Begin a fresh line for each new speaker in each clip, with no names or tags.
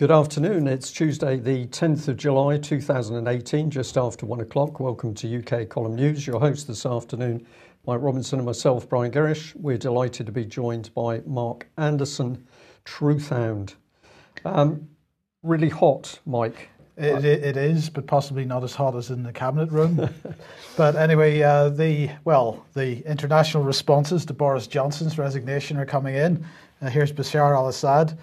Good afternoon. It's Tuesday, the 10th of July, 2018, just after 1 o'clock. Welcome to UK Column News. Your host this afternoon, Mike Robinson, and myself, Brian Gerrish. We're delighted to be joined by Mark Anderson, Truthhound. Really hot, Mike.
It is, but possibly not as hot as in the cabinet room. But anyway, the international responses to Boris Johnson's resignation are coming in. Here's Bashar al-Assad,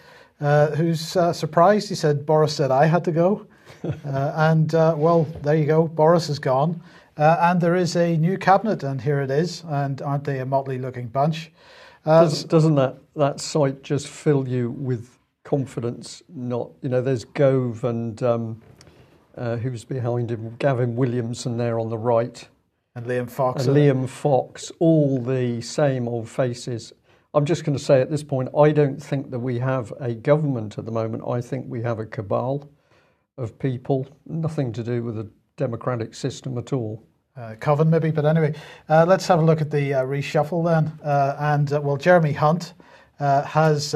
who's surprised. He said, Boris said I had to go. There you go. Boris is gone. And there is a new cabinet, and here it is. And aren't they a motley-looking bunch?
Doesn't that sight just fill you with confidence? There's Gove and who's behind him, Gavin Williamson there on the right.
And Liam Fox.
Liam Fox, all the same old faces. I'm just going to say at this point, I don't think that we have a government at the moment. I think we have a cabal of people, nothing to do with the democratic system at all.
Coven maybe, but anyway, let's have a look at the reshuffle then. Jeremy Hunt has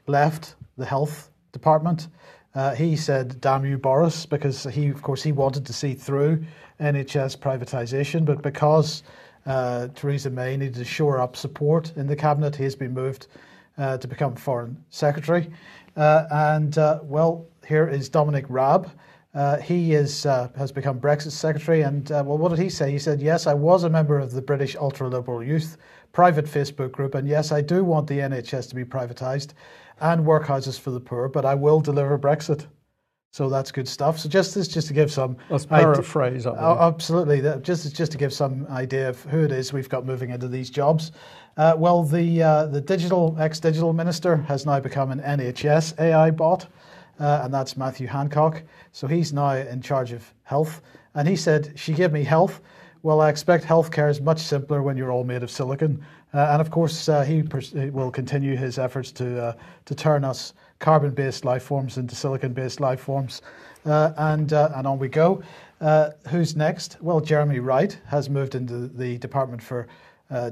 left the health department. He said, damn you, Boris, because he wanted to see through NHS privatisation, but because Theresa May needed to shore up support in the cabinet, he has been moved to become Foreign Secretary. Here is Dominic Raab. He has become Brexit Secretary, and what did he say? He said, yes, I was a member of the British ultra-liberal youth private Facebook group, and yes, I do want the NHS to be privatised and workhouses for the poor, but I will deliver Brexit. So that's good stuff. So just to give some...
Let's paraphrase.
Absolutely. Just to give some idea of who it is we've got moving into these jobs. The ex-digital minister has now become an NHS AI bot, and that's Matthew Hancock. So he's now in charge of health. And he said, she gave me health. Well, I expect healthcare is much simpler when you're all made of silicon. And of course, he will continue his efforts to turn us carbon-based life forms into silicon-based life forms. And on we go. Who's next? Well, Jeremy Wright has moved into the Department for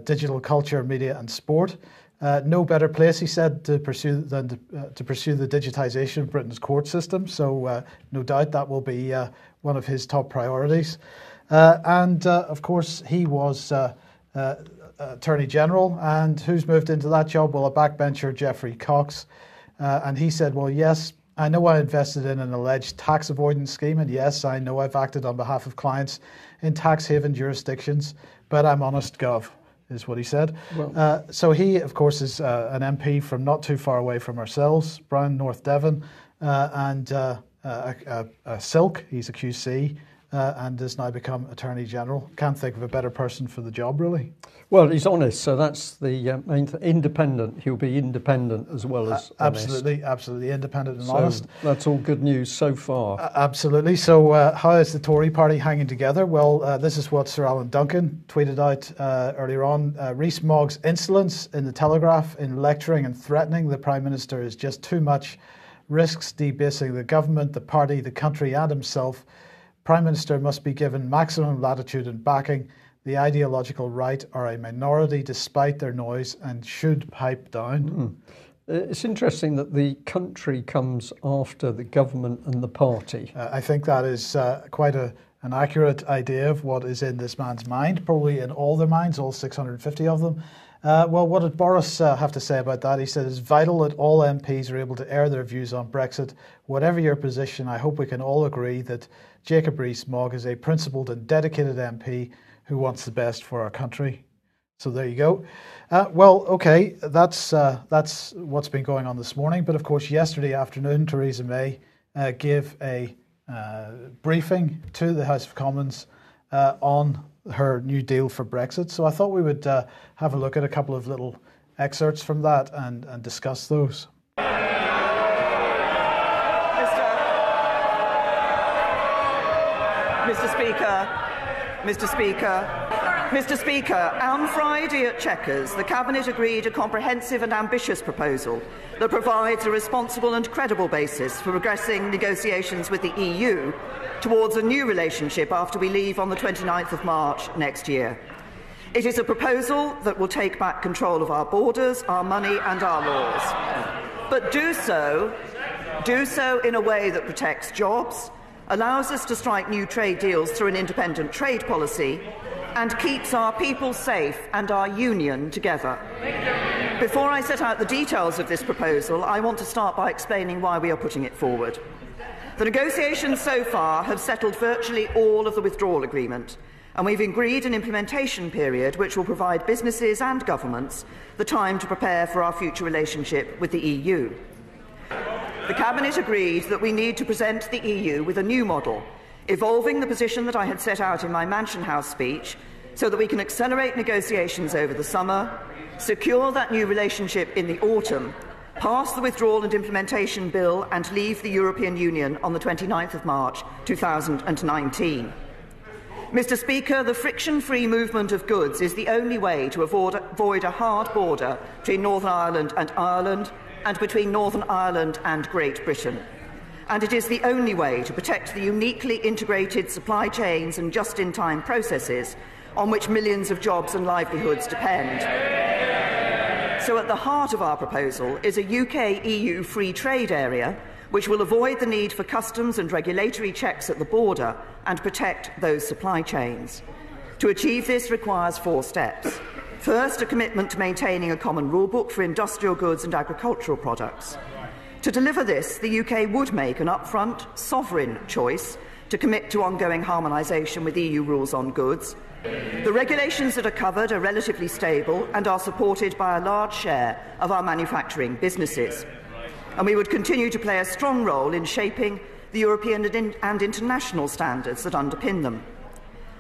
Digital Culture, Media and Sport. No better place, he said, to pursue the digitisation of Britain's court system. So no doubt that will be one of his top priorities. Of course, he was Attorney General. And who's moved into that job? Well, a backbencher, Geoffrey Cox. And he said, well, yes, I know I invested in an alleged tax avoidance scheme. And yes, I know I've acted on behalf of clients in tax haven jurisdictions. But I'm honest, Gov, is what he said. Well, so he, of course, is an MP from not too far away from ourselves, Brown, North Devon, and Silk. He's a QC. And has now become Attorney General. Can't think of a better person for the job, really.
Well, he's honest, so that's the main thing. Independent. He'll be independent as well as
absolutely, honest. Absolutely independent and honest.
That's all good news so far.
Absolutely. So how is the Tory party hanging together? Well, this is what Sir Alan Duncan tweeted out earlier on. Rees-Mogg's insolence in the Telegraph in lecturing and threatening the Prime Minister is just too much. Risks debasing the government, the party, the country and himself. Prime Minister must be given maximum latitude in backing. The ideological right are a minority despite their noise and should pipe down.
It's interesting that the country comes after the government and the party.
I think that is quite an accurate idea of what is in this man's mind, probably in all their minds, all 650 of them. What did Boris have to say about that? He said, it's vital that all MPs are able to air their views on Brexit. Whatever your position, I hope we can all agree that Jacob Rees-Mogg is a principled and dedicated MP who wants the best for our country. So there you go. That's what's been going on this morning. But of course, yesterday afternoon, Theresa May gave a briefing to the House of Commons on her new deal for Brexit. So I thought we would have a look at a couple of little excerpts from that and discuss those.
Mr. Speaker, on Friday at Chequers, the Cabinet agreed a comprehensive and ambitious proposal that provides a responsible and credible basis for progressing negotiations with the EU towards a new relationship after we leave on the 29th of March next year. It is a proposal that will take back control of our borders, our money and our laws, but do so do so in a way that protects jobs, allows us to strike new trade deals through an independent trade policy, and keeps our people safe and our union together. Before I set out the details of this proposal, I want to start by explaining why we are putting it forward. The negotiations so far have settled virtually all of the withdrawal agreement, and we've agreed an implementation period which will provide businesses and governments the time to prepare for our future relationship with the EU. The Cabinet agreed that we need to present the EU with a new model, evolving the position that I had set out in my Mansion House speech, so that we can accelerate negotiations over the summer, secure that new relationship in the autumn, pass the Withdrawal and Implementation Bill and leave the European Union on the 29th of March 2019. Mr. Speaker, the friction-free movement of goods is the only way to avoid a hard border between Northern Ireland and between Northern Ireland and Great Britain. And it is the only way to protect the uniquely integrated supply chains and just-in-time processes on which millions of jobs and livelihoods depend. So at the heart of our proposal is a UK-EU free trade area which will avoid the need for customs and regulatory checks at the border and protect those supply chains. To achieve this requires 4 steps. First, a commitment to maintaining a common rulebook for industrial goods and agricultural products. To deliver this, the UK would make an upfront, sovereign choice to commit to ongoing harmonisation with EU rules on goods. The regulations that are covered are relatively stable and are supported by a large share of our manufacturing businesses. And we would continue to play a strong role in shaping the European and international standards that underpin them.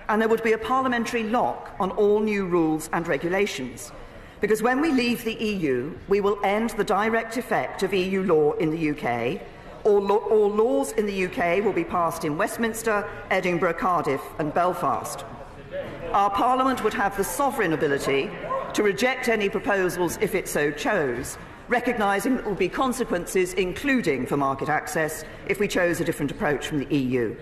And there would be a parliamentary lock on all new rules and regulations, because when we leave the EU, we will end the direct effect of EU law in the UK. All laws in the UK will be passed in Westminster, Edinburgh, Cardiff and Belfast. Our Parliament would have the sovereign ability to reject any proposals if it so chose, recognising that there will be consequences, including for market access, if we chose a different approach from the EU.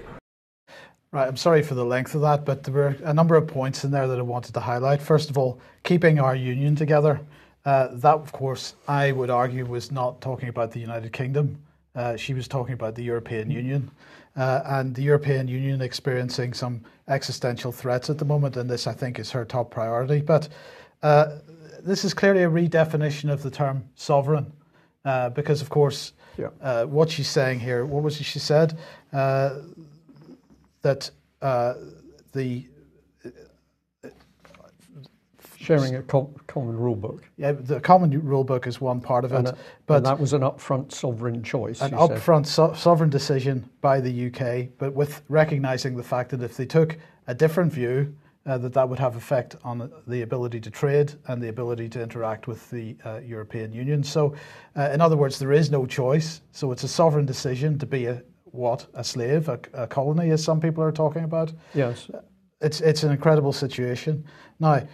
Right, I'm sorry for the length of that, but there were a number of points in there that I wanted to highlight. First of all, keeping our union together. That, of course, I would argue was not talking about the United Kingdom. She was talking about the European Union. And the European Union experiencing some existential threats at the moment, and this, I think, is her top priority. But this is clearly a redefinition of the term sovereign, because, of course, what she's saying here, what was it she said? That the
sharing a common rule book.
Yeah, the common rule book is one part of it,
but that was an upfront sovereign choice.
An upfront sovereign decision by the UK, but with recognising the fact that if they took a different view, that would have effect on the ability to trade and the ability to interact with the European Union. So, in other words, there is no choice. So it's a sovereign decision to be a slave, a colony, as some people are talking about.
Yes.
It's an incredible situation. Now,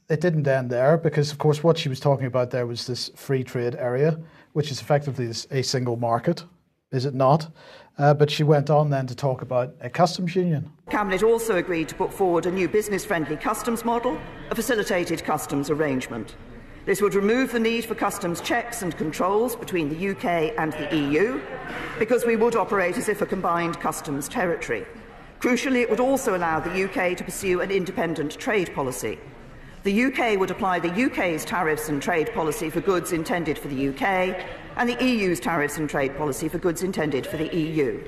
it didn't end there because, of course, what she was talking about there was this free trade area, which is effectively a single market, is it not? But she went on then to talk about a customs union.
Cabinet also agreed to put forward a new business-friendly customs model, a facilitated customs arrangement. This would remove the need for customs checks and controls between the UK and the EU, because we would operate as if a combined customs territory. Crucially, it would also allow the UK to pursue an independent trade policy. The UK would apply the UK's tariffs and trade policy for goods intended for the UK, and the EU's tariffs and trade policy for goods intended for the EU.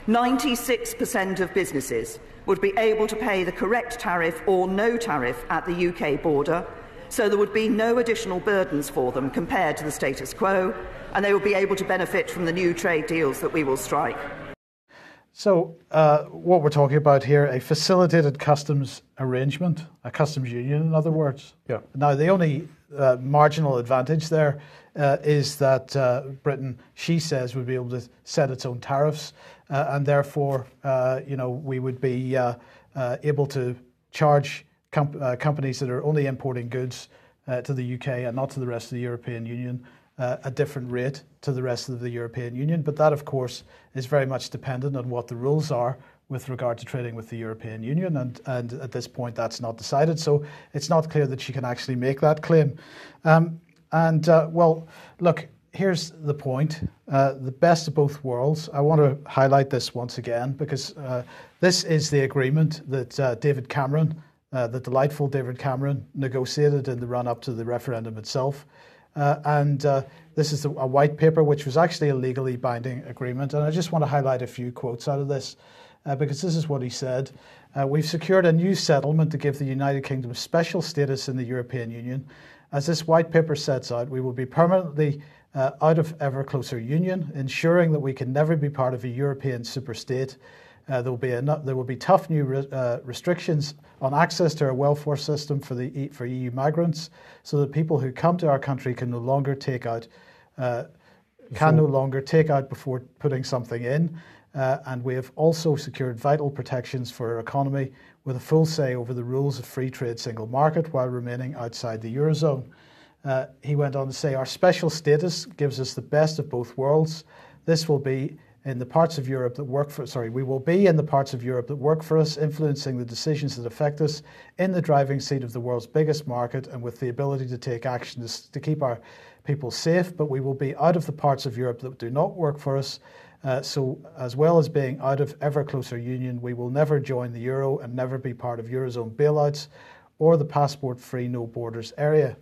96% of businesses would be able to pay the correct tariff or no tariff at the UK border, so there would be no additional burdens for them compared to the status quo, and they would be able to benefit from the new trade deals that we will strike.
So what we're talking about here, a facilitated customs arrangement, a customs union, in other words.
Yeah.
Now, the only marginal advantage there is that Britain, she says, would be able to set its own tariffs, and therefore, we would be able to charge companies that are only importing goods to the UK and not to the rest of the European Union a different rate to the rest of the European Union. But that, of course, is very much dependent on what the rules are with regard to trading with the European Union. And at this point, that's not decided. So it's not clear that she can actually make that claim. Well, look, here's the point, the best of both worlds. I want to highlight this once again because this is the agreement that David Cameron, the delightful David Cameron, negotiated in the run-up to the referendum itself. This is a white paper which was actually a legally binding agreement. And I just want to highlight a few quotes out of this because this is what he said. We've secured a new settlement to give the United Kingdom special status in the European Union. As this white paper sets out, we will be permanently out of ever closer union, ensuring that we can never be part of a European superstate. There will be tough new restrictions on access to our welfare system for EU migrants, so that people who come to our country can no longer take out before putting something in. And we have also secured vital protections for our economy with a full say over the rules of free trade single market while remaining outside the Eurozone. He went on to say, our special status gives us the best of both worlds. This will be in the parts of Europe that work for, we will be in the parts of Europe that work for us, influencing the decisions that affect us in the driving seat of the world's biggest market and with the ability to take action to keep our people safe, but we will be out of the parts of Europe that do not work for us. So as well as being out of ever closer union, we will never join the Euro and never be part of Eurozone bailouts or the passport-free no borders area.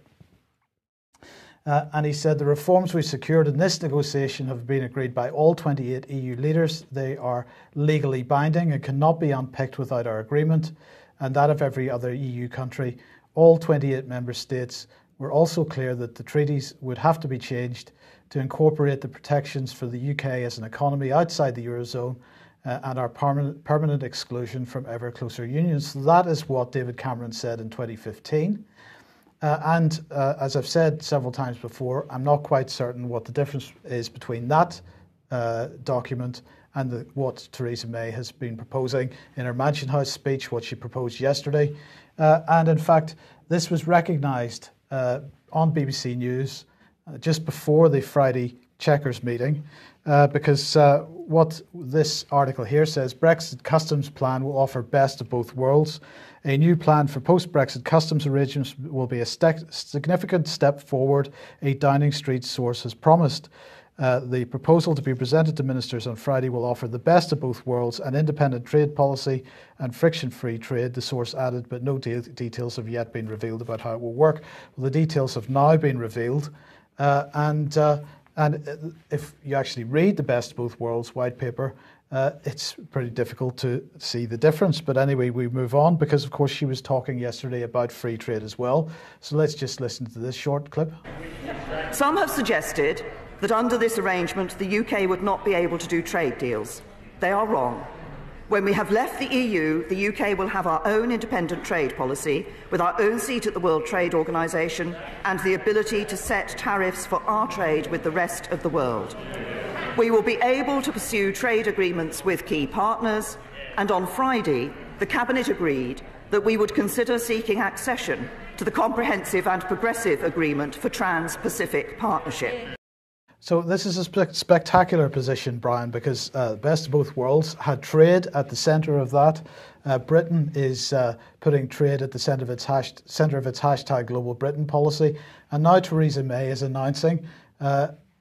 And he said the reforms we secured in this negotiation have been agreed by all 28 EU leaders. They are legally binding and cannot be unpicked without our agreement and that of every other EU country. All 28 member states were also clear that the treaties would have to be changed to incorporate the protections for the UK as an economy outside the Eurozone and our permanent exclusion from ever closer union. So that is what David Cameron said in 2015. As I've said several times before, I'm not quite certain what the difference is between that document and what Theresa May has been proposing in her Mansion House speech, what she proposed yesterday. And in fact, this was recognised on BBC News just before the Friday Chequers meeting, because what this article here says, Brexit customs plan will offer best of both worlds. A new plan for post-Brexit customs arrangements will be a significant step forward, a Downing Street source has promised. The proposal to be presented to ministers on Friday will offer the best of both worlds, an independent trade policy and friction-free trade, the source added, but no details have yet been revealed about how it will work. Well, the details have now been revealed, and if you actually read the Best of Both Worlds white paper, it's pretty difficult to see the difference. But anyway, we move on because, of course, she was talking yesterday about free trade as well. So let's just listen to this short clip.
Some have suggested that under this arrangement, the UK would not be able to do trade deals. They are wrong. When we have left the EU, the UK will have our own independent trade policy with our own seat at the World Trade Organization and the ability to set tariffs for our trade with the rest of the world. We will be able to pursue trade agreements with key partners, and on Friday, the Cabinet agreed that we would consider seeking accession to the Comprehensive and Progressive Agreement for Trans-Pacific Partnership.
So this is a spectacular position, Brian, because Best of Both Worlds had trade at the centre of that. Britain is putting trade at the centre of its hashtag Global Britain policy. And now Theresa May is announcing,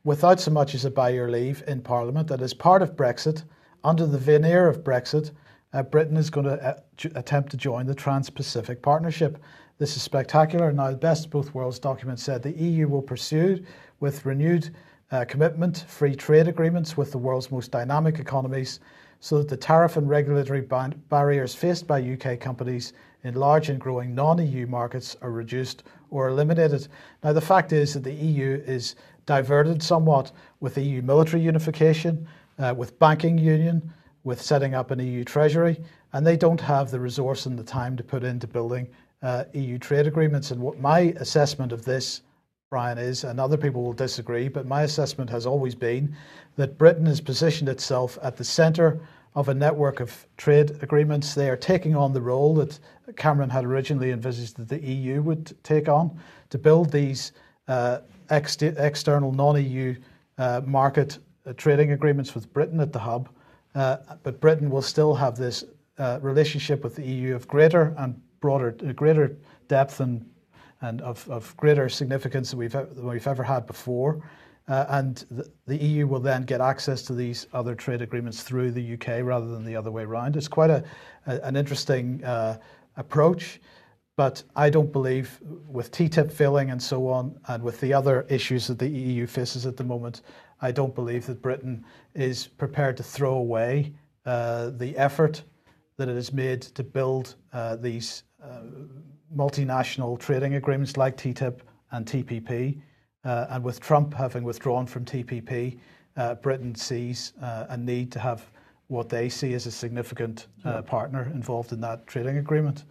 without so much as a by your leave in Parliament, that as part of Brexit, under the veneer of Brexit, Britain is going to attempt to join the Trans-Pacific Partnership. This is spectacular. Now, the Best of Both Worlds document said the EU will pursue with renewed commitment free trade agreements with the world's most dynamic economies so that the tariff and regulatory barriers faced by UK companies in large and growing non-EU markets are reduced or eliminated. Now, the fact is that the EU is diverted somewhat with EU military unification, with banking union, with setting up an EU treasury, and they don't have the resource and the time to put into building EU trade agreements. And what my assessment of this, Brian, is, and other people will disagree, but my assessment has always been that Britain has positioned itself at the centre of a network of trade agreements. They are taking on the role that Cameron had originally envisaged that the EU would take on to build these external non-EU market trading agreements with Britain at the hub. But Britain will still have this relationship with the EU of greater and greater depth and of greater significance than we've ever had before. and the EU will then get access to these other trade agreements through the UK rather than the other way around. It's quite an interesting approach, but I don't believe, with TTIP failing and so on, and with the other issues that the EU faces at the moment, I don't believe that Britain is prepared to throw away the effort that it has made to build these multinational trading agreements like TTIP and TPP. And with Trump having withdrawn from TPP, Britain sees a need to have what they see as a significant partner involved in that trading agreement.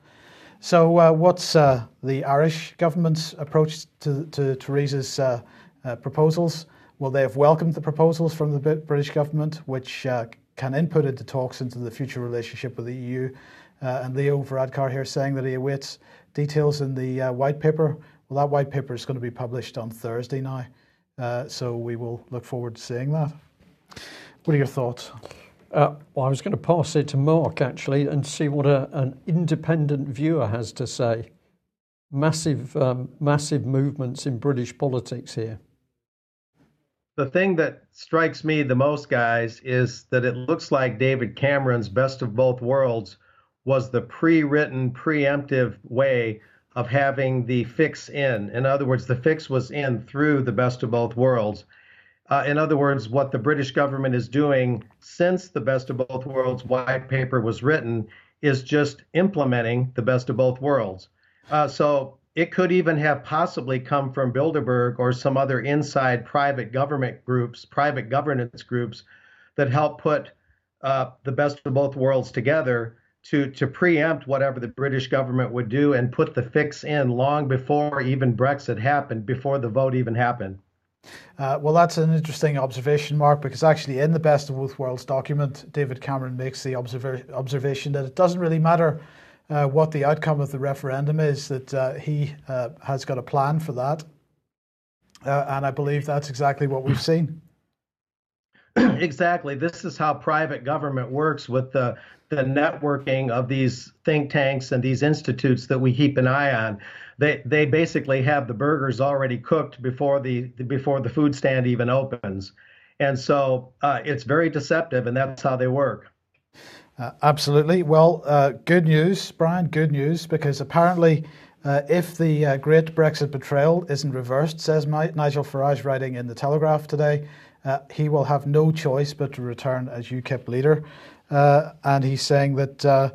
So what's the Irish government's approach to Theresa's proposals? Well, they have welcomed the proposals from the British government, which can input into talks into the future relationship with the EU. And Leo Varadkar here saying that he awaits details in the white paper. Well, that white paper is going to be published on Thursday now, so we will look forward to seeing that. What are your thoughts?
Well, I was going to pass it to Mark, actually, and see what an independent viewer has to say. Massive movements in British politics here.
The thing that strikes me the most, guys, is that it looks like David Cameron's best of both worlds was the pre-written, preemptive way of having the fix in. In other words, the fix was in through the best of both worlds. In other words, what the British government is doing since the best of both worlds white paper was written is just implementing the best of both worlds. So it could even have possibly come from Bilderberg or some other inside private government groups, private governance groups that help put the best of both worlds together to preempt whatever the British government would do and put the fix in long before even Brexit happened, before the vote even happened.
Well, that's an interesting observation, Mark, because actually in the Best of Both Worlds document, David Cameron makes the observation that it doesn't really matter what the outcome of the referendum is, that he has got a plan for that. And I believe that's exactly what we've seen.
Exactly. This is how private government works, with the networking of these think tanks and these institutes that we keep an eye on. They basically have the burgers already cooked before the food stand even opens. And so it's very deceptive, and that's how they work.
Absolutely. Well, good news, Brian, good news, because apparently if the great Brexit betrayal isn't reversed, says Nigel Farage, writing in The Telegraph today, he will have no choice but to return as UKIP leader. And he's saying that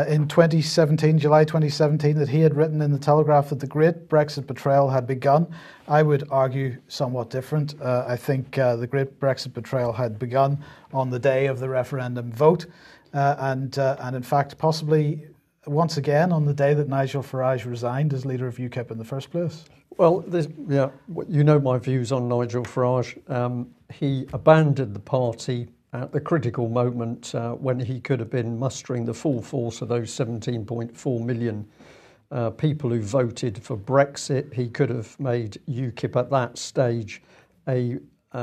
in 2017, July 2017, that he had written in The Telegraph that the great Brexit betrayal had begun. I would argue somewhat different. I think the great Brexit betrayal had begun on the day of the referendum vote. And in fact, possibly once again on the day that Nigel Farage resigned as leader of UKIP in the first place.
Well, you know my views on Nigel Farage. He abandoned the party at the critical moment when he could have been mustering the full force of those 17.4 million people who voted for Brexit. He could have made UKIP at that stage a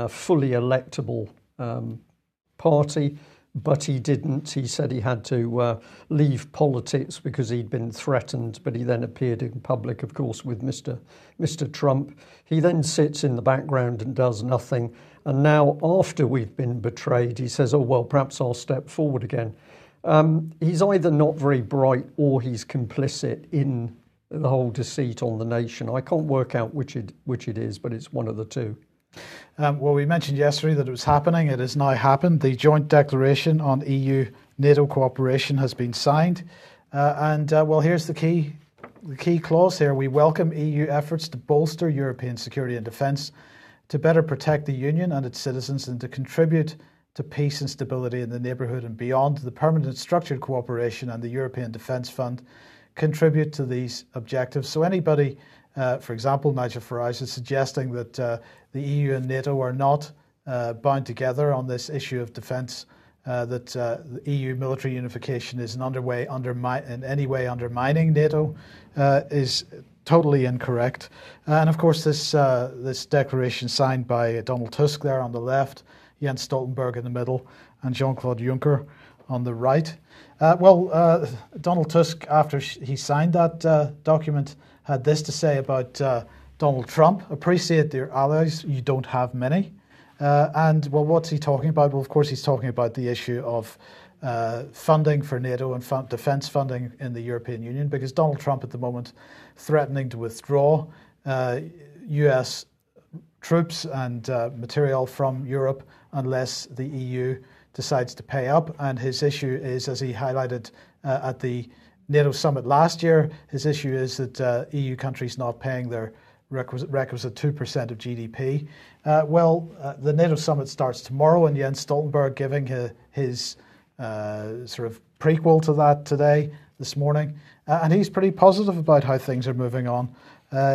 fully electable party, but he didn't. He said he had to leave politics because he'd been threatened, but he then appeared in public, of course, with Mr. Trump. He then sits in the background and does nothing. And now, after we've been betrayed, he says, oh, well, perhaps I'll step forward again. He's either not very bright or he's complicit in the whole deceit on the nation. I can't work out which it is, but it's one of the two.
Well, we mentioned yesterday that it was happening. It has now happened. The joint declaration on EU-NATO cooperation has been signed. Well, here's the key clause here. We welcome EU efforts to bolster European security and defence, to better protect the Union and its citizens, and to contribute to peace and stability in the neighbourhood and beyond. The permanent structured cooperation and the European Defence Fund contribute to these objectives. So anybody, for example, Nigel Farage, is suggesting that the EU and NATO are not bound together on this issue of defence, that the EU military unification is in any way undermining NATO, is totally incorrect. And of course, this declaration signed by Donald Tusk there on the left, Jens Stoltenberg in the middle, and Jean-Claude Juncker on the right. Donald Tusk, after he signed that document, had this to say about Donald Trump. Appreciate your allies. You don't have many. And well, what's he talking about? Well, of course, he's talking about the issue of funding for NATO and defence funding in the European Union, because Donald Trump at the moment threatening to withdraw US troops and material from Europe unless the EU decides to pay up. And his issue is, as he highlighted at the NATO summit last year, his issue is that EU countries not paying their requisite 2% of GDP. The NATO summit starts tomorrow, and Jens Stoltenberg giving his sort of prequel to that today, this morning. And he's pretty positive about how things are moving on.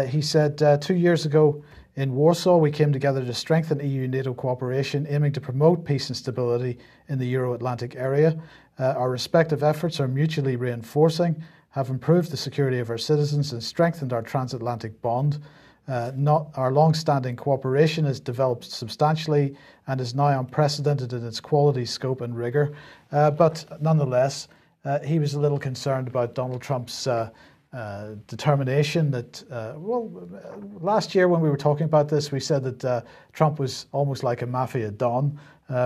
He said 2 years ago in Warsaw, we came together to strengthen EU-NATO cooperation, aiming to promote peace and stability in the Euro-Atlantic area. Our respective efforts are mutually reinforcing, have improved the security of our citizens and strengthened our transatlantic bond. Our long-standing cooperation has developed substantially and is now unprecedented in its quality, scope and rigour. But nonetheless, he was a little concerned about Donald Trump's determination that, last year when we were talking about this, we said that Trump was almost like a mafia don,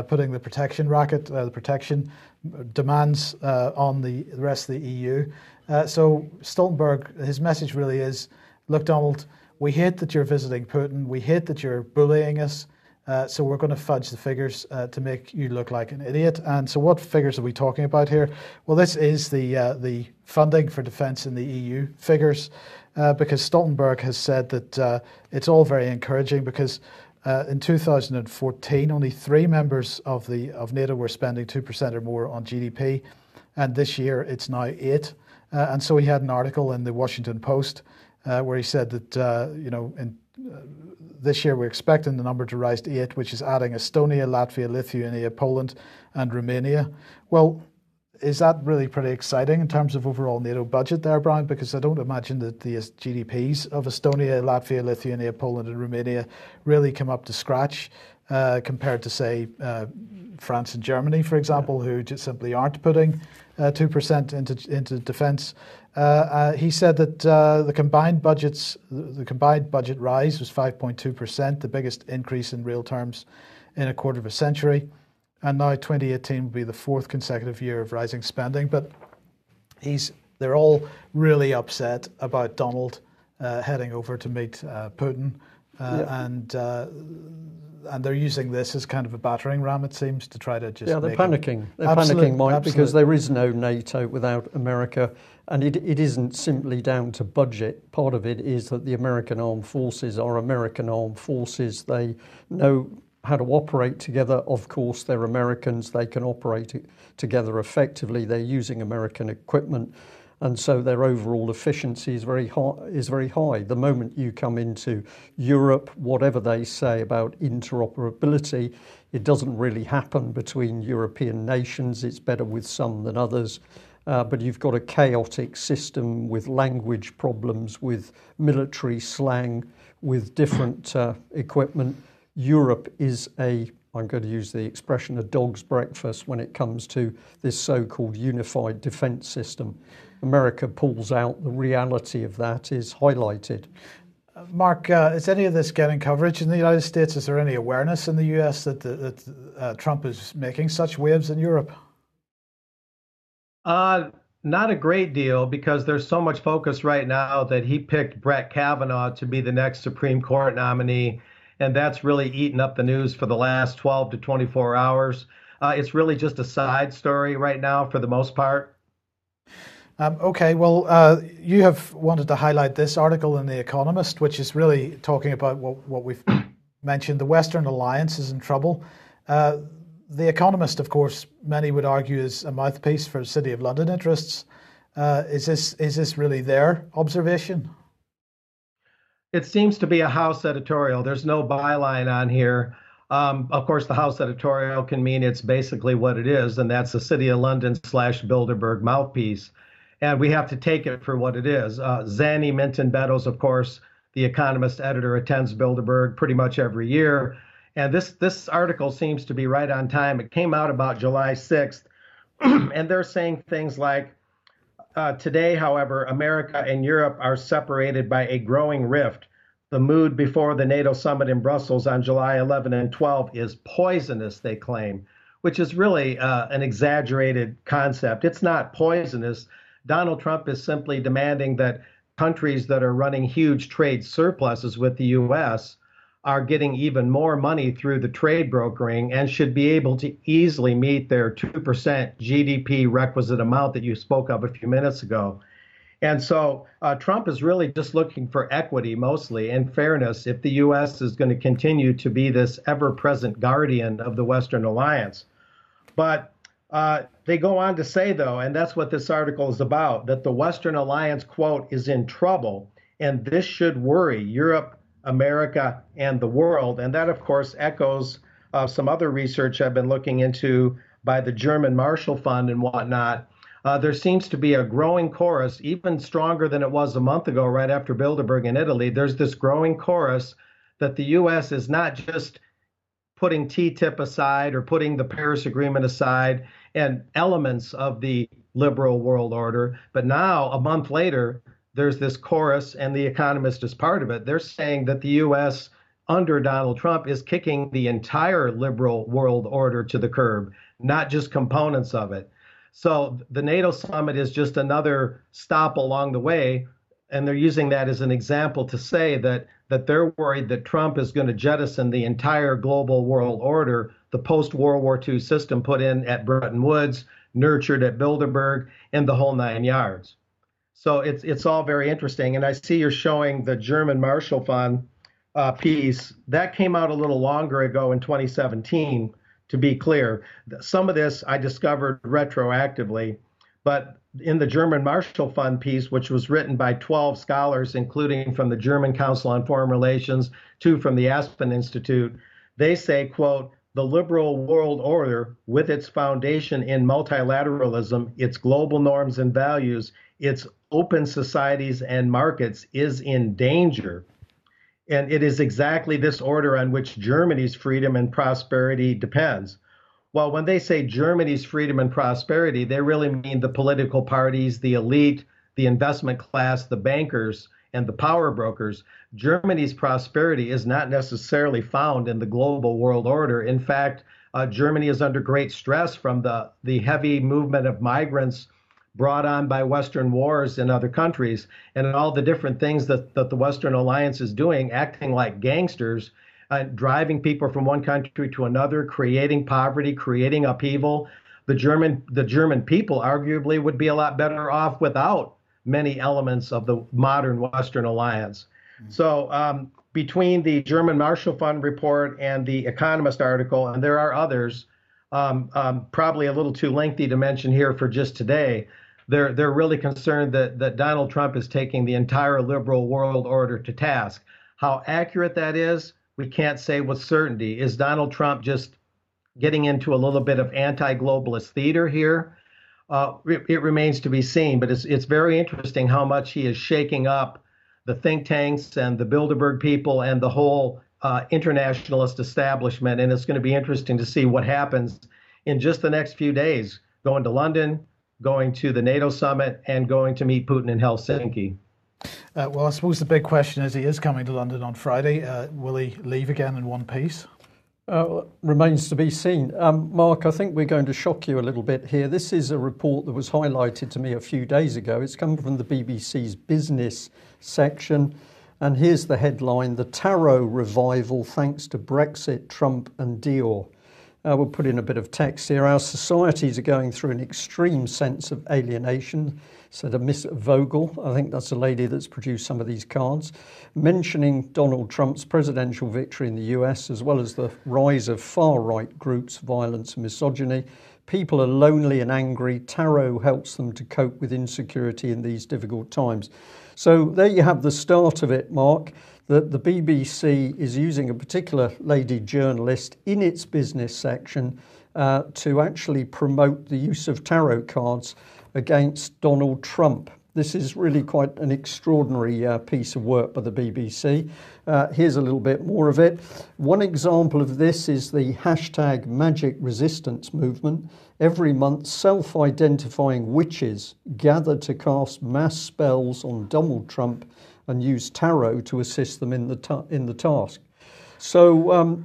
putting the protection racket, the protection demands on the rest of the EU. So Stoltenberg, his message really is, look, Donald, we hate that you're visiting Putin. We hate that you're bullying us. So we're going to fudge the figures to make you look like an idiot. And so what figures are we talking about here? Well, this is the funding for defence in the EU figures, because Stoltenberg has said that it's all very encouraging, because in 2014, only 3 members of NATO were spending 2% or more on GDP. And this year it's now 8. And so he had an article in the Washington Post where he said that, this year we're expecting the number to rise to 8, which is adding Estonia, Latvia, Lithuania, Poland and Romania. Well, is that really pretty exciting in terms of overall NATO budget there, Brian? Because I don't imagine that the GDPs of Estonia, Latvia, Lithuania, Poland and Romania really come up to scratch compared to, say, France and Germany, for example, who just simply aren't putting 2% into defence. He said that the combined budget rise was 5.2%, the biggest increase in real terms in a quarter of a century. And now 2018 will be the 4th consecutive year of rising spending. But they're all really upset about Donald heading over to meet Putin. And they're using this as kind of a battering ram, it seems, to try to just
they're panicking. They're panicking, Mike, because there is no NATO without America. And it isn't simply down to budget. Part of it is that the American armed forces are American armed forces. They know how to operate together. Of course, they're Americans. They can operate together effectively. They're using American equipment. And so their overall efficiency is very high. The moment you come into Europe, whatever they say about interoperability, it doesn't really happen between European nations. It's better with some than others. But you've got a chaotic system with language problems, with military slang, with different equipment. Europe is I'm going to use the expression, a dog's breakfast when it comes to this so-called unified defence system. America pulls out, the reality of that is highlighted.
Mark, is any of this getting coverage in the United States? Is there any awareness in the US that Trump is making such waves in Europe?
Not a great deal, because there's so much focus right now that he picked Brett Kavanaugh to be the next Supreme Court nominee. And that's really eaten up the news for the last 12 to 24 hours. It's really just a side story right now for the most part.
Okay, well, you have wanted to highlight this article in The Economist, which is really talking about what we've mentioned. The Western Alliance is in trouble. The Economist, of course, many would argue is a mouthpiece for City of London interests. Is this really their observation?
It seems to be a House editorial. There's no byline on here. Of course, the House editorial can mean it's basically what it is, and that's the City of London / Bilderberg mouthpiece. And we have to take it for what it is. Zanny Minton Beddoes, of course, the Economist editor, attends Bilderberg pretty much every year. And this article seems to be right on time. It came out about July 6th, and they're saying things like, today, however, America and Europe are separated by a growing rift. the mood before the NATO summit in Brussels on July 11 and 12 is poisonous, they claim, which is really an exaggerated concept. It's not poisonous. Donald Trump is simply demanding that countries that are running huge trade surpluses with the U.S. are getting even more money through the trade brokering and should be able to easily meet their 2% GDP requisite amount that you spoke of a few minutes ago. And so Trump is really just looking for equity mostly and fairness if the U.S. is going to continue to be this ever-present guardian of the Western alliance. But they go on to say, though, and that's what this article is about, that the Western alliance, quote, is in trouble, and this should worry Europe, America, and the world. And that, of course, echoes some other research I've been looking into by the German Marshall Fund and whatnot. There seems to be a growing chorus, even stronger than it was a month ago, right after Bilderberg in Italy. There's this growing chorus that the U.S. is not just putting TTIP aside or putting the Paris Agreement aside and elements of the liberal world order, but now, a month later, there's this chorus, and The Economist is part of it. They're saying that the U.S. under Donald Trump is kicking the entire liberal world order to the curb, not just components of it. So the NATO summit is just another stop along the way, and they're using that as an example to say that they're worried that Trump is going to jettison the entire global world order, the post-World War II system put in at Bretton Woods, nurtured at Bilderberg, and the whole nine yards. So it's all very interesting. And I see you're showing the German Marshall Fund piece. That came out a little longer ago in 2017, to be clear. Some of this I discovered retroactively, but in the German Marshall Fund piece, which was written by 12 scholars, including from the German Council on Foreign Relations, 2 from the Aspen Institute, they say, quote, the liberal world order, with its foundation in multilateralism, its global norms and values, its open societies and markets, is in danger. And it is exactly this order on which Germany's freedom and prosperity depends. Well, when they say Germany's freedom and prosperity, they really mean the political parties, the elite, the investment class, the bankers, and the power brokers. Germany's prosperity is not necessarily found in the global world order. In fact, Germany is under great stress from the heavy movement of migrants brought on by Western wars in other countries, and all the different things that the Western alliance is doing, acting like gangsters, driving people from one country to another, creating poverty, creating upheaval. The German people arguably would be a lot better off without many elements of the modern Western alliance. So between the German Marshall Fund report and the Economist article, and there are others, probably a little too lengthy to mention here for just today, they're really concerned that Donald Trump is taking the entire liberal world order to task. How accurate that is, we can't say with certainty. Is Donald Trump just getting into a little bit of anti-globalist theater here? It remains to be seen, but it's very interesting how much he is shaking up the think tanks and the Bilderberg people and the whole internationalist establishment. And it's going to be interesting to see what happens in just the next few days, going to London, going to the NATO summit, and going to meet Putin in Helsinki.
Well, I suppose the big question is, he is coming to London on Friday. Will he leave again in one piece?
Remains to be seen. Mark, I think we're going to shock you a little bit here. This is a report that was highlighted to me a few days ago. It's come from the BBC's business section. And here's the headline: The Tarot Revival Thanks to Brexit, Trump and Dior. We'll put in a bit of text here. Our societies are going through an extreme sense of alienation, said a Miss Vogel. I think that's a lady that's produced some of these cards, mentioning Donald Trump's presidential victory in the US, as well as the rise of far-right groups, violence and misogyny. People are lonely and angry. Tarot helps them to cope with insecurity in these difficult times. So there you have the start of it, Mark, that the BBC is using a particular lady journalist in its business section to actually promote the use of tarot cards against Donald Trump. This is really quite an extraordinary piece of work by the BBC. Here's a little bit more of it. One example of this is the hashtag Magic Resistance movement. Every month, self-identifying witches gather to cast mass spells on Donald Trump and use tarot to assist them in the task. So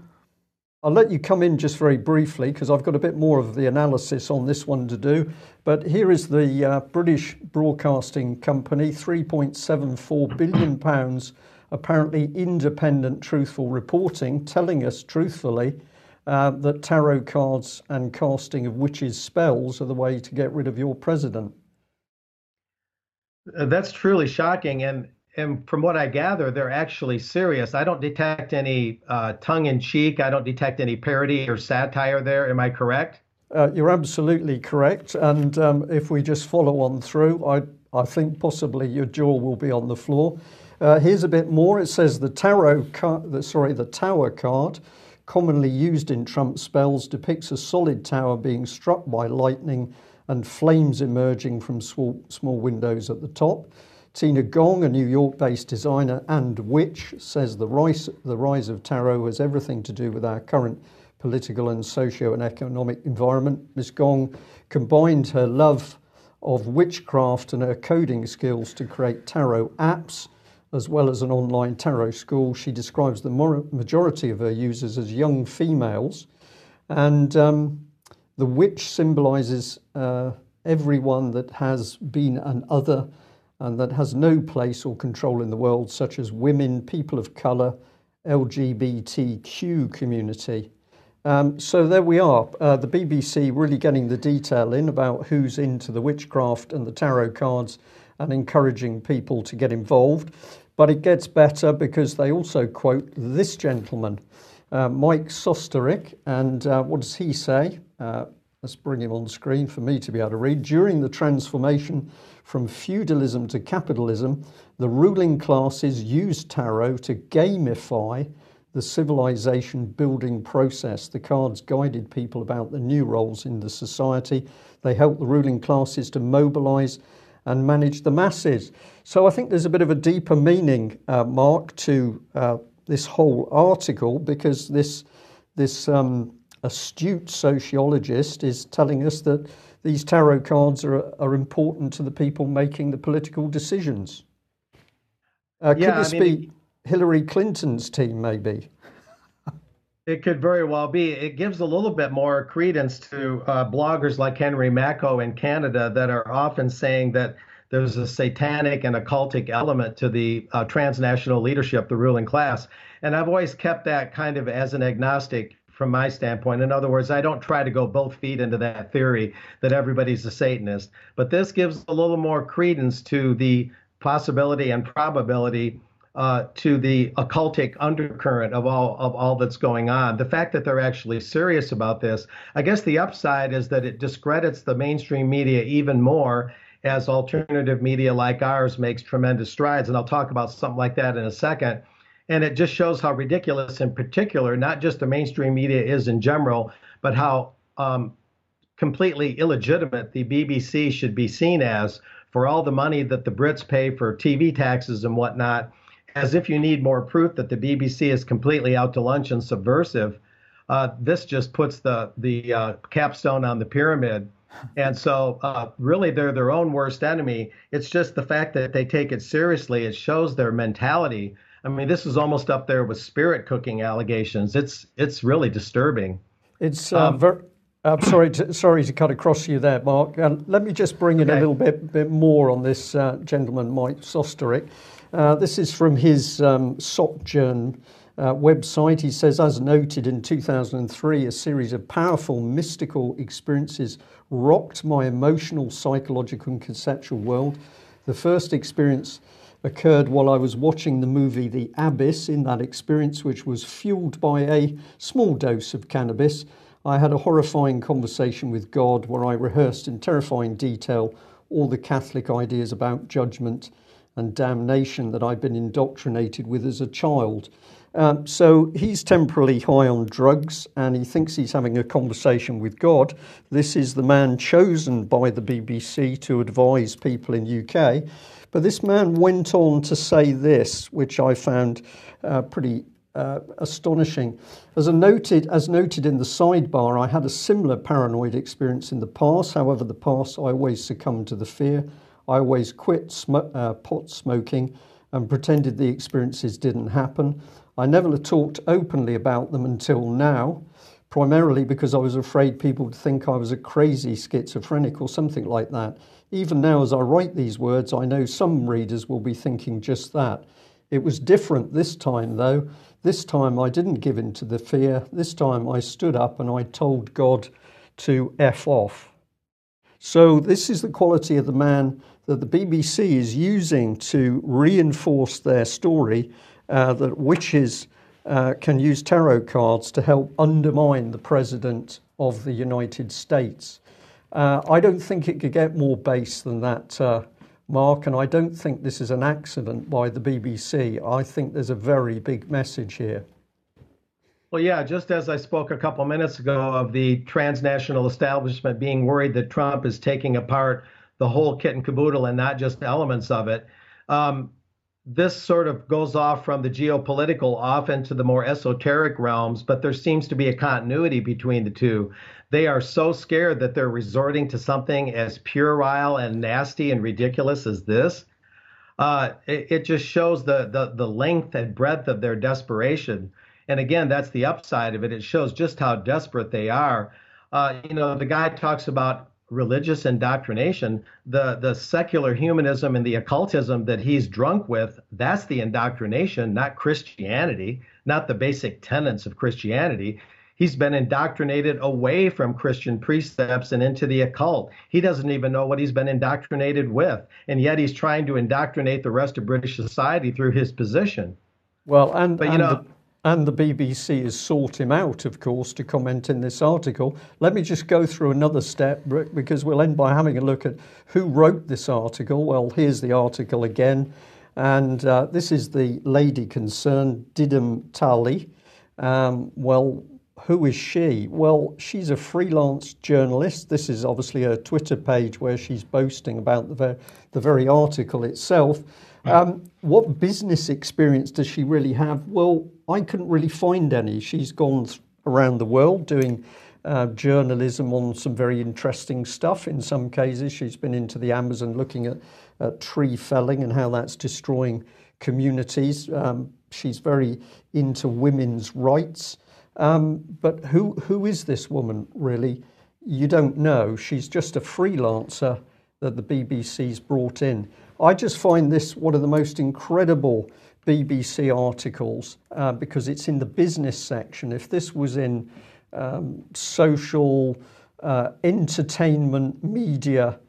I'll let you come in just very briefly because I've got a bit more of the analysis on this one to do. But here is the British Broadcasting Company, £3.74 billion, apparently independent, truthful reporting, telling us truthfully that tarot cards and casting of witches' spells are the way to get rid of your president.
That's truly shocking. And from what I gather, they're actually serious. I don't detect any tongue-in-cheek. I don't detect any parody or satire there. Am I correct?
You're absolutely correct. And if we just follow on through, I think possibly your jaw will be on the floor. Here's a bit more. It says the Tower card, commonly used in Trump spells, depicts a solid tower being struck by lightning and flames emerging from small windows at the top. Tina Gong, a New York-based designer and witch, says the rise of tarot has everything to do with our current political and socio and economic environment. Ms. Gong combined her love of witchcraft and her coding skills to create tarot apps, as well as an online tarot school. She describes the majority of her users as young females. And the witch symbolises everyone that has been an other and that has no place or control in the world, such as women, people of colour, LGBTQ community. So there we are. The BBC really getting the detail in about who's into the witchcraft and the tarot cards and encouraging people to get involved. But it gets better because they also quote this gentleman, Mike Sosterik. And what does he say? Let's bring him on screen for me to be able to read. During the transformation from feudalism to capitalism, the ruling classes used tarot to gamify the civilization building process. The cards guided people about the new roles in the society. They helped the ruling classes to mobilize and manage the masses. So I think there's a bit of a deeper meaning, Mark, to this whole article, because this astute sociologist is telling us that these tarot cards are important to the people making the political decisions. Could this be Hillary Clinton's team, maybe?
It could very well be. It gives a little bit more credence to bloggers like Henry Macko in Canada that are often saying that there's a satanic and occultic element to the transnational leadership, the ruling class. And I've always kept that kind of as an agnostic from my standpoint. In other words, I don't try to go both feet into that theory that everybody's a Satanist. But this gives a little more credence to the possibility and probability to the occultic undercurrent of all that's going on. The fact that they're actually serious about this, I guess the upside is that it discredits the mainstream media even more as alternative media like ours makes tremendous strides. And I'll talk about something like that in a second. And it just shows how ridiculous, in particular, not just the mainstream media is in general, but how completely illegitimate the BBC should be seen as for all the money that the Brits pay for TV taxes and whatnot, as if you need more proof that the BBC is completely out to lunch and subversive. This just puts the capstone on the pyramid. And so really, they're their own worst enemy. It's just the fact that they take it seriously. It shows their mentality. I mean, this is almost up there with spirit cooking allegations. It's really disturbing.
It's sorry to cut across you there, Mark. Let me just bring in a little bit more on this gentleman, Mike Sosterik. This is from his Sojourn website. He says, as noted in 2003, a series of powerful mystical experiences rocked my emotional, psychological and conceptual world. The first experience occurred while I was watching the movie The Abyss. In that experience, which was fueled by a small dose of cannabis, I had a horrifying conversation with God where I rehearsed in terrifying detail all the Catholic ideas about judgment and damnation that I'd been indoctrinated with as a child. So he's temporarily high on drugs and he thinks he's having a conversation with God. This is the man chosen by the BBC to advise people in UK. But this man went on to say this, which I found pretty astonishing. As noted in the sidebar, I had a similar paranoid experience in the past. However, the past I always succumbed to the fear. I always quit pot smoking and pretended the experiences didn't happen. I never talked openly about them until now, primarily because I was afraid people would think I was a crazy schizophrenic or something like that. Even now, as I write these words, I know some readers will be thinking just that. It was different this time, though. This time I didn't give in to the fear. This time I stood up and I told God to F off. So this is the quality of the man that the BBC is using to reinforce their story that witches can use tarot cards to help undermine the President of the United States. I don't think it could get more base than that, Mark, and I don't think this is an accident by the BBC. I think there's a very big message here.
Well, yeah, just as I spoke a couple minutes ago of the transnational establishment being worried that Trump is taking apart the whole kit and caboodle and not just elements of it, this sort of goes off from the geopolitical off into the more esoteric realms, but there seems to be a continuity between the two. They are so scared that they're resorting to something as puerile and nasty and ridiculous as this. It just shows the length and breadth of their desperation. And again, that's the upside of it. It shows just how desperate they are. The guy talks about religious indoctrination, the secular humanism and the occultism that he's drunk with, that's the indoctrination, not Christianity, not the basic tenets of Christianity. He's been indoctrinated away from Christian precepts and into the occult. He doesn't even know what he's been indoctrinated with, and yet he's trying to indoctrinate the rest of British society through his position.
Well, and the BBC has sought him out, of course, to comment in this article. Let me just go through another step, because we'll end by having a look at who wrote this article. Well, here's the article again. And this is the lady concerned, Didym Talley. Well, who is she? Well, she's a freelance journalist. This is obviously her Twitter page where she's boasting about the very article itself. What business experience does she really have? Well, I couldn't really find any. She's gone around the world doing journalism on some very interesting stuff. In some cases, she's been into the Amazon looking at tree felling and how that's destroying communities. She's very into women's rights. But who is this woman, really? You don't know. She's just a freelancer that the BBC's brought in. I just find this one of the most incredible BBC articles because it's in the business section. If this was in social, entertainment, media,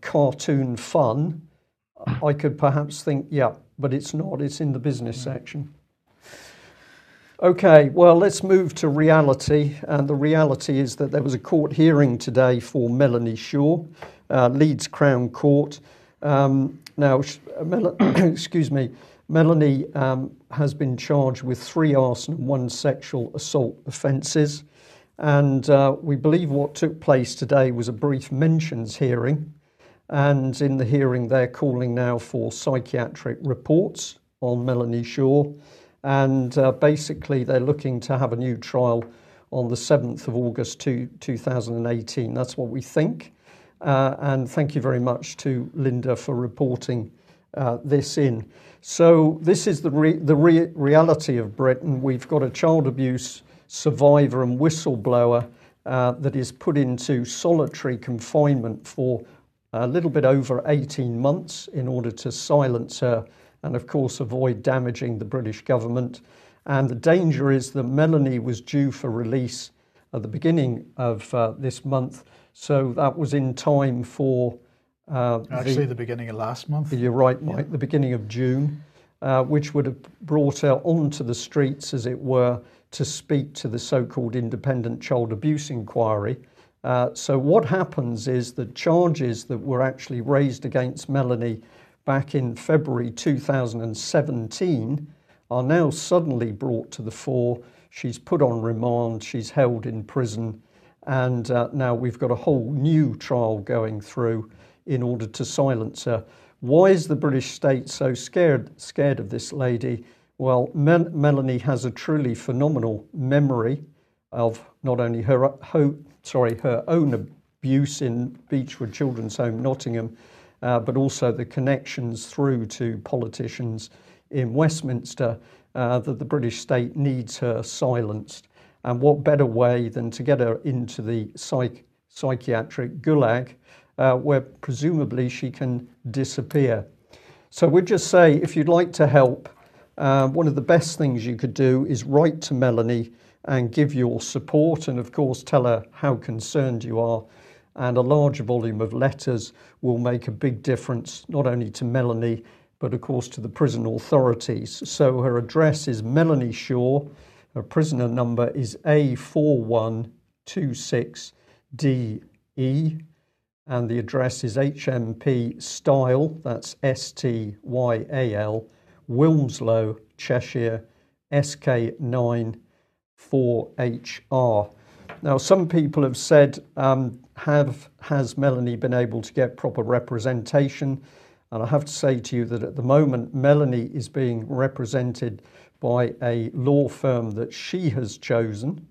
cartoon fun, I could perhaps think, yeah, but it's not. It's in the business section. Okay, well, let's move to reality. And the reality is that there was a court hearing today for Melanie Shaw, Leeds Crown Court. Now, excuse me, Melanie has been charged with 3 arson and 1 sexual assault offences. And we believe what took place today was a brief mentions hearing. And in the hearing, they're calling now for psychiatric reports on Melanie Shaw. And basically, they're looking to have a new trial on the 7th of August 2018. That's what we think. And thank you very much to Linda for reporting this in. So this is the reality of Britain. We've got a child abuse survivor and whistleblower that is put into solitary confinement for a little bit over 18 months in order to silence her and, of course, avoid damaging the British government. And the danger is that Melanie was due for release at the beginning of this month. So that was in time for...
Actually, the beginning of last month.
You're right, Mike, the beginning of June, which would have brought her onto the streets, as it were, to speak to the so-called independent child abuse inquiry. So what happens is the charges that were actually raised against Melanie back in February 2017 are now suddenly brought to the fore. She's put on remand, she's held in prison, and now we've got a whole new trial going through in order to silence her. Why is the British state so scared of this lady? Well, Melanie has a truly phenomenal memory of not only her own abuse in Beechwood Children's Home, Nottingham, but also the connections through to politicians in Westminster, that the British state needs her silenced. And what better way than to get her into the psychiatric gulag, where presumably she can disappear. So we'd just say, if you'd like to help, one of the best things you could do is write to Melanie and give your support, and of course tell her how concerned you are. And a large volume of letters will make a big difference, not only to Melanie, but of course to the prison authorities. So her address is Melanie Shaw. Her prisoner number is A4126DE. And the address is HMP Style, that's STYAL, Wilmslow, Cheshire, SK9 4HR. Now, some people have said, has Melanie been able to get proper representation? And I have to say to you that at the moment, Melanie is being represented by a law firm that she has chosen.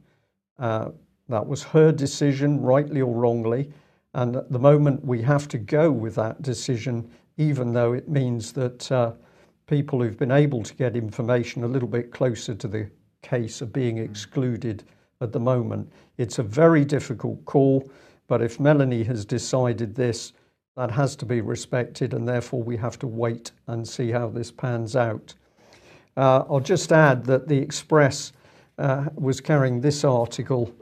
That was her decision, rightly or wrongly. And at the moment, we have to go with that decision, even though it means that people who've been able to get information a little bit closer to the case are being excluded at the moment. It's a very difficult call, but if Melanie has decided this, that has to be respected, and therefore we have to wait and see how this pans out. I'll just add that the Express was carrying this article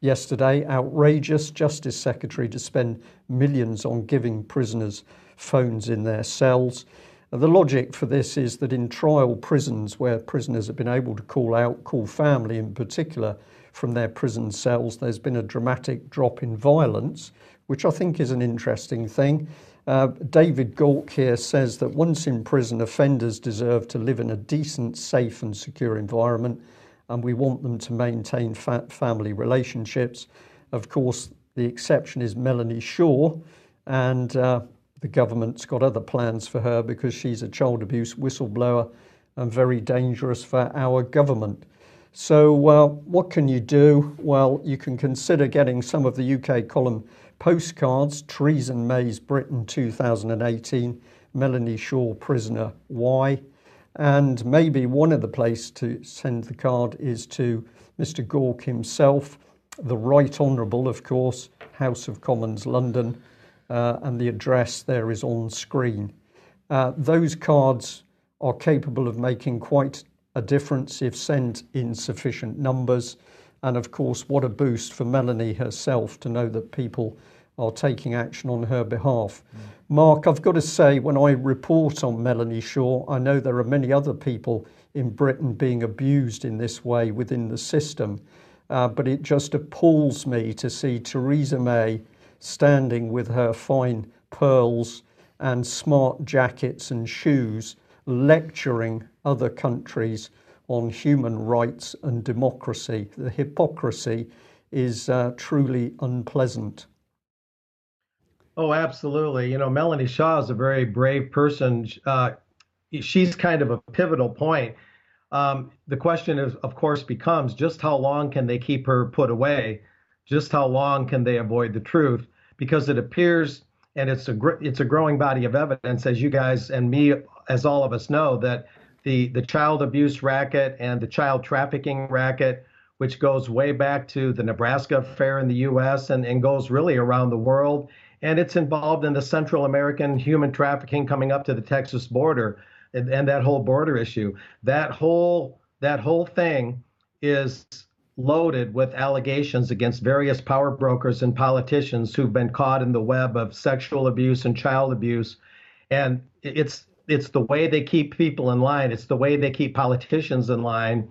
yesterday. Outrageous, Justice Secretary to spend millions on giving prisoners phones in their cells. The logic for this is that in trial prisons where prisoners have been able to call family in particular from their prison cells, there's been a dramatic drop in violence, which I think is an interesting thing. David Gaulk here says that once in prison, offenders deserve to live in a decent, safe and secure environment, and we want them to maintain family relationships. Of course, the exception is Melanie Shaw, and the government's got other plans for her because she's a child abuse whistleblower and very dangerous for our government. So what can you do? Well, you can consider getting some of the UK column postcards, Treason May's Britain 2018, Melanie Shaw prisoner, why? And maybe one of the places to send the card is to Mr. Gaulk himself, the Right Honourable, of course, House of Commons, London, and the address there is on screen. Those cards are capable of making quite a difference if sent in sufficient numbers. And of course, what a boost for Melanie herself to know that people are taking action on her behalf. Mark, I've got to say, when I report on Melanie Shaw, I know there are many other people in Britain being abused in this way within the system, but it just appalls me to see Theresa May standing with her fine pearls and smart jackets and shoes lecturing other countries on human rights and democracy. The hypocrisy is truly unpleasant.
Oh, absolutely. You know, Melanie Shaw is a very brave person. She's kind of a pivotal point. The question is, of course, becomes just how long can they keep her put away? Just how long can they avoid the truth? Because it appears, and it's a growing body of evidence, as you guys and me, as all of us know, that the child abuse racket and the child trafficking racket, which goes way back to the Nebraska affair in the U.S. and goes really around the world, and it's involved in the Central American human trafficking coming up to the Texas border, and that whole border issue. That whole thing is loaded with allegations against various power brokers and politicians who've been caught in the web of sexual abuse and child abuse. And it's the way they keep people in line. It's the way they keep politicians in line,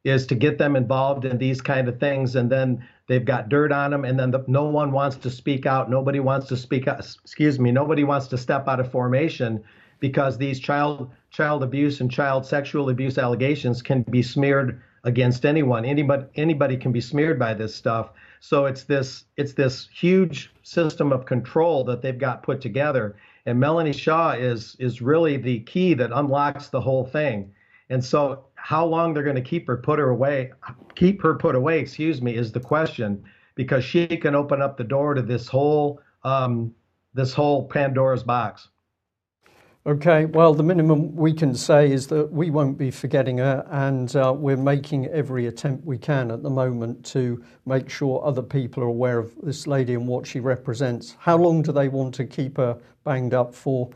is to get them involved in these kind of things. And then they've got dirt on them. And then no one wants to speak out. Nobody wants to speak out. Nobody wants to step out of formation, because these child abuse and child sexual abuse allegations can be smeared against anyone. Anybody can be smeared by this stuff. So it's this huge system of control that they've got put together. And Melanie Shaw is really the key that unlocks the whole thing. And so how long they're going to keep her put away, is the question, because she can open up the door to this whole this whole Pandora's box.
Okay, well, the minimum we can say is that we won't be forgetting her, and we're making every attempt we can at the moment to make sure other people are aware of this lady and what she represents. How long do they want to keep her banged up for?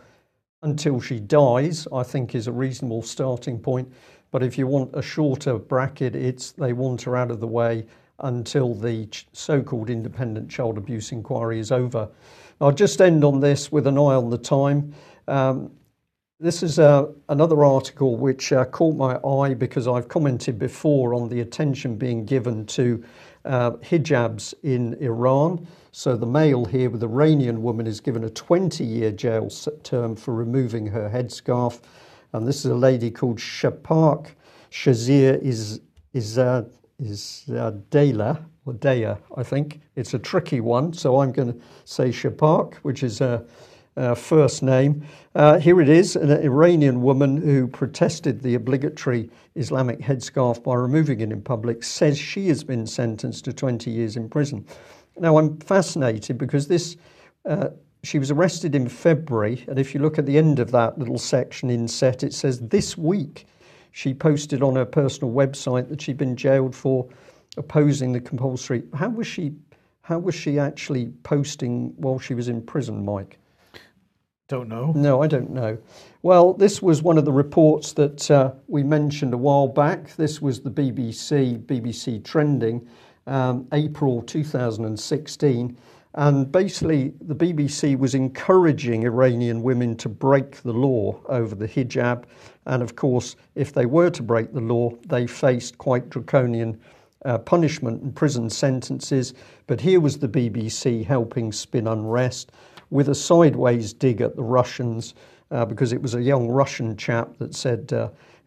Until she dies, I think, is a reasonable starting point. But if you want a shorter bracket, it's they want her out of the way until the so-called independent child abuse inquiry is over. I'll just end on this with an eye on the time. This is another article which caught my eye because I've commented before on the attention being given to hijabs in Iran. So the male here with the Iranian woman is given a 20-year jail term for removing her headscarf. And this is a lady called Shapaq Shazir Dela, or Daya, I think. It's a tricky one, so I'm going to say Shapaq, which is a first name. Here it is, an Iranian woman who protested the obligatory Islamic headscarf by removing it in public, says she has been sentenced to 20 years in prison. Now, I'm fascinated because this, she was arrested in February, and if you look at the end of that little section inset, it says this week she posted on her personal website that she'd been jailed for opposing the compulsory. How was she actually posting while she was in prison, Mike?
Don't know.
No, I don't know. Well, this was one of the reports that we mentioned a while back. This was the BBC Trending, April 2016. And basically, the BBC was encouraging Iranian women to break the law over the hijab. And of course, if they were to break the law, they faced quite draconian punishment and prison sentences. But here was the BBC helping spin unrest with a sideways dig at the Russians, because it was a young Russian chap that said,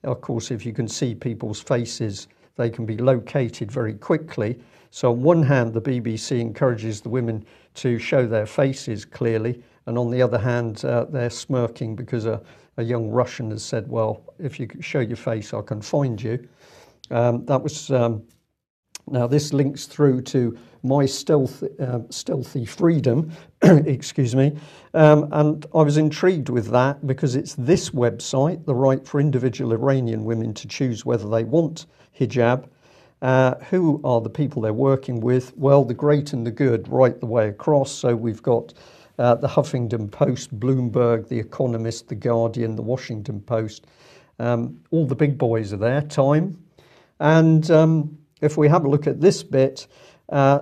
of course, if you can see people's faces, they can be located very quickly. So on one hand, the BBC encourages the women to show their faces clearly, and on the other hand, they're smirking because a young Russian has said, well, if you show your face, I can find you. That was... Now, this links through to my stealthy freedom, excuse me, and I was intrigued with that because it's this website, the right for individual Iranian women to choose whether they want hijab. Who are the people they're working with? Well, the great and the good right the way across. So we've got the Huffington Post, Bloomberg, The Economist, The Guardian, The Washington Post. All the big boys are there, Time. And if we have a look at this bit,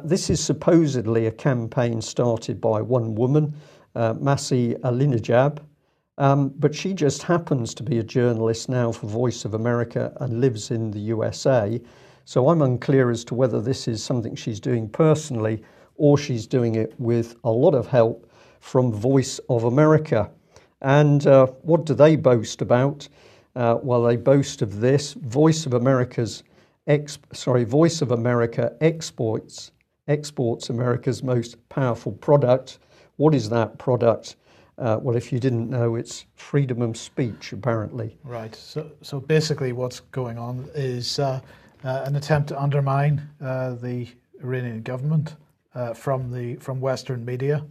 this is supposedly a campaign started by one woman, Masih Alinejad, but she just happens to be a journalist now for Voice of America and lives in the USA. So I'm unclear as to whether this is something she's doing personally or she's doing it with a lot of help from Voice of America. And what do they boast about? Well, they boast of this. Voice of America exports America's most powerful product. What is that product? Well, if you didn't know, it's freedom of speech, apparently.
Right. So basically what's going on is an attempt to undermine the Iranian government from Western media,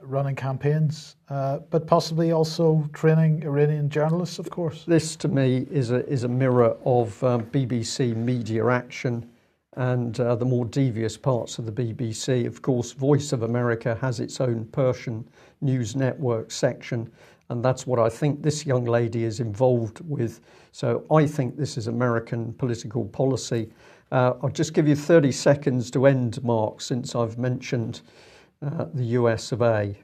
running campaigns, but possibly also training Iranian journalists, of course.
This, to me, is a mirror of BBC media action and the more devious parts of the BBC. Of course, Voice of America has its own Persian news network section, and that's what I think this young lady is involved with. So I think this is American political policy. I'll just give you 30 seconds to end, Mark, since I've mentioned the US of A.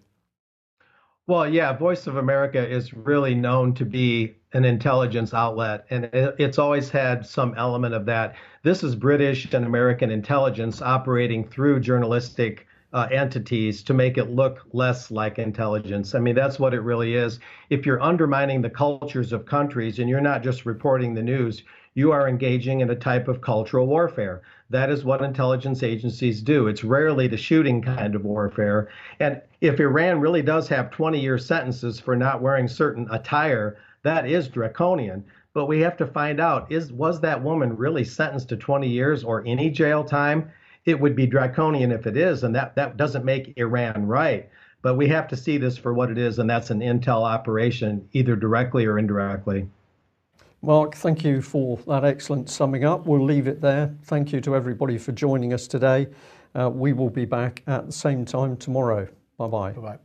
Well, yeah, Voice of America is really known to be an intelligence outlet, and it's always had some element of that. This is British and American intelligence operating through journalistic entities to make it look less like intelligence. I mean, that's what it really is. If you're undermining the cultures of countries and you're not just reporting the news, you are engaging in a type of cultural warfare. That is what intelligence agencies do. It's rarely the shooting kind of warfare. And if Iran really does have 20-year sentences for not wearing certain attire, that is draconian. But we have to find out, was that woman really sentenced to 20 years or any jail time? It would be draconian if it is, and that doesn't make Iran right. But we have to see this for what it is, and that's an intel operation, either directly or indirectly.
Mark, thank you for that excellent summing up. We'll leave it there. Thank you to everybody for joining us today. We will be back at the same time tomorrow. Bye-bye.
Bye-bye.